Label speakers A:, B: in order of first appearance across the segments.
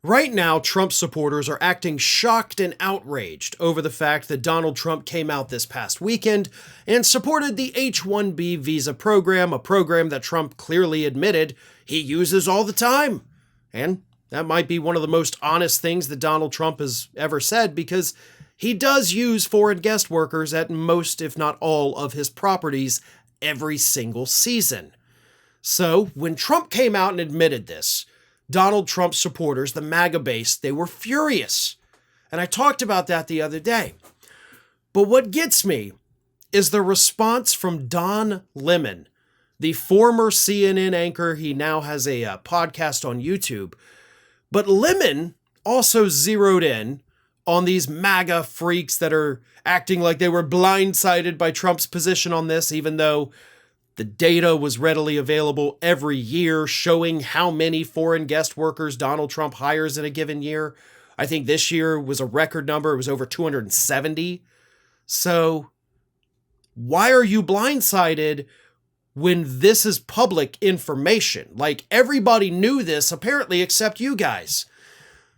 A: Right now, Trump supporters are acting shocked and outraged over the fact that Donald Trump came out this past weekend and supported the H-1B visa program, a program that Trump clearly admitted he uses all the time. And that might be one of the most honest things that Donald Trump has ever said, because he does use foreign guest workers at most, if not all, of his properties every single season. So when Trump came out and admitted this, Donald Trump supporters, the MAGA base, they were furious. And I talked about that the other day. But what gets me is the response from Don Lemon, the former CNN anchor. He now has a podcast on YouTube. But Lemon also zeroed in on these MAGA freaks that are acting like they were blindsided by Trump's position on this, even though the data was readily available every year showing how many foreign guest workers Donald Trump hires in a given year. I think this year was a record number. It was over 270. So why are you blindsided when this is public information? Like, everybody knew this, apparently, except you guys.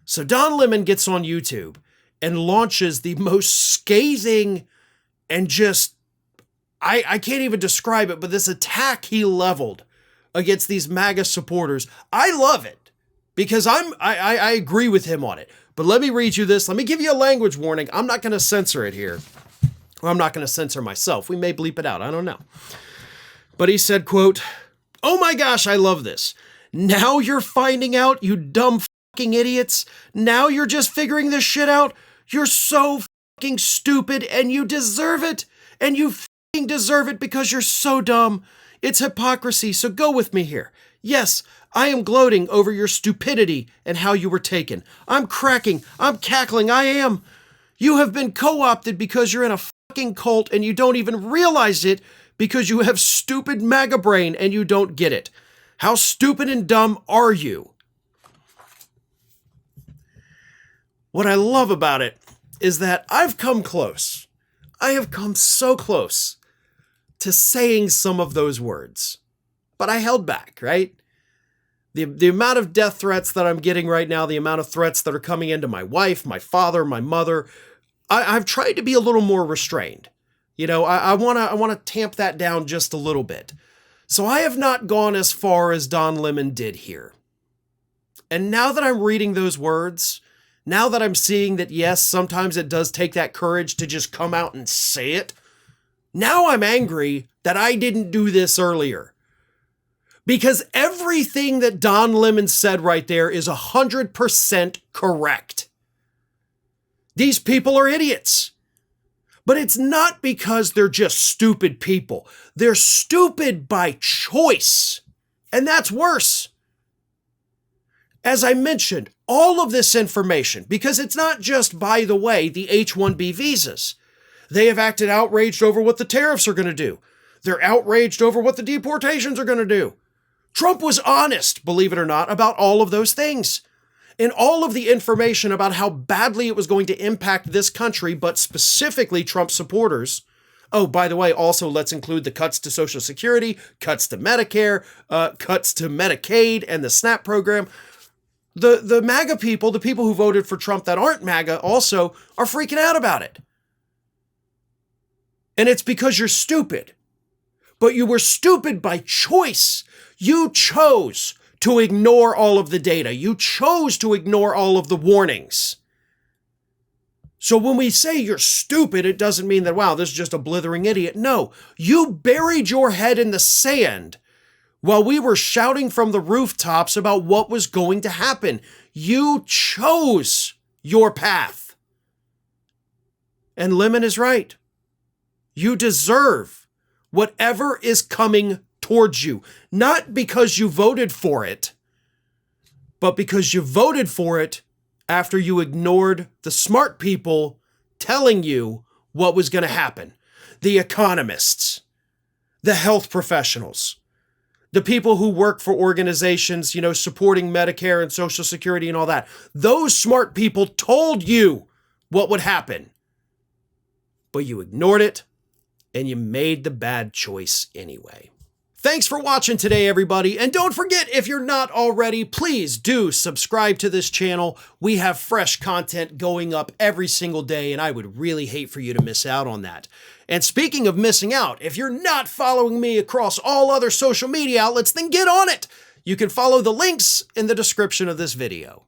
A: So Don Lemon gets on YouTube and launches the most scathing and just, I can't even describe it, but this attack he leveled against these MAGA supporters. I love it because I agree with him on it. But let me read you this. Let me give you a language warning. I'm not going to censor it here. Or I'm not going to censor myself. We may bleep it out. I don't know. But he said, quote, "Oh my gosh, I love this. Now you're finding out, you dumb fucking idiots. Now you're just figuring this shit out. You're so fucking stupid and you deserve it. And you deserve it because you're so dumb. It's hypocrisy, so go with me here. Yes, I am gloating over your stupidity and how you were taken. I'm cracking, I'm cackling, I am. You have been co-opted because you're in a fucking cult and you don't even realize it because you have stupid MAGA brain and you don't get it. How stupid and dumb are you?" What I love about it is that I've come close. I have come so close to saying some of those words, but I held back, right? The amount of death threats that I'm getting right now, the amount of threats that are coming into my wife, my father, my mother, I've tried to be a little more restrained. You know, I want to tamp that down just a little bit. So I have not gone as far as Don Lemon did here. And now that I'm reading those words, now that I'm seeing that, yes, sometimes it does take that courage to just come out and say it, now I'm angry that I didn't do this earlier. Because everything that Don Lemon said right there is 100% correct. These people are idiots. But it's not because they're just stupid people. They're stupid by choice. And that's worse. As I mentioned, all of this information, because it's not just, by the way, the H-1B visas. They have acted outraged over what the tariffs are going to do. They're outraged over what the deportations are going to do. Trump was honest, believe it or not, about all of those things. And all of the information about how badly it was going to impact this country, but specifically Trump supporters. Oh, by the way, also let's include the cuts to Social Security, cuts to Medicare, cuts to Medicaid and the SNAP program. The MAGA people, the people who voted for Trump that aren't MAGA, also are freaking out about it. And it's because you're stupid. But you were stupid by choice. You chose to ignore all of the data. You chose to ignore all of the warnings. So when we say you're stupid, it doesn't mean that, wow, this is just a blithering idiot. No, you buried your head in the sand while we were shouting from the rooftops about what was going to happen. You chose your path. And Lemon is right. You deserve whatever is coming towards you, not because you voted for it, but because you voted for it after you ignored the smart people telling you what was going to happen. The economists, the health professionals, the people who work for organizations, you know, supporting Medicare and Social Security and all that. Those smart people told you what would happen, but you ignored it and you made the bad choice anyway. Thanks for watching today, everybody, and don't forget, if you're not already, please do subscribe to this channel. We have fresh content going up every single day, and I would really hate for you to miss out on that. And speaking of missing out, if you're not following me across all other social media outlets, then get on it! You can follow the links in the description of this video.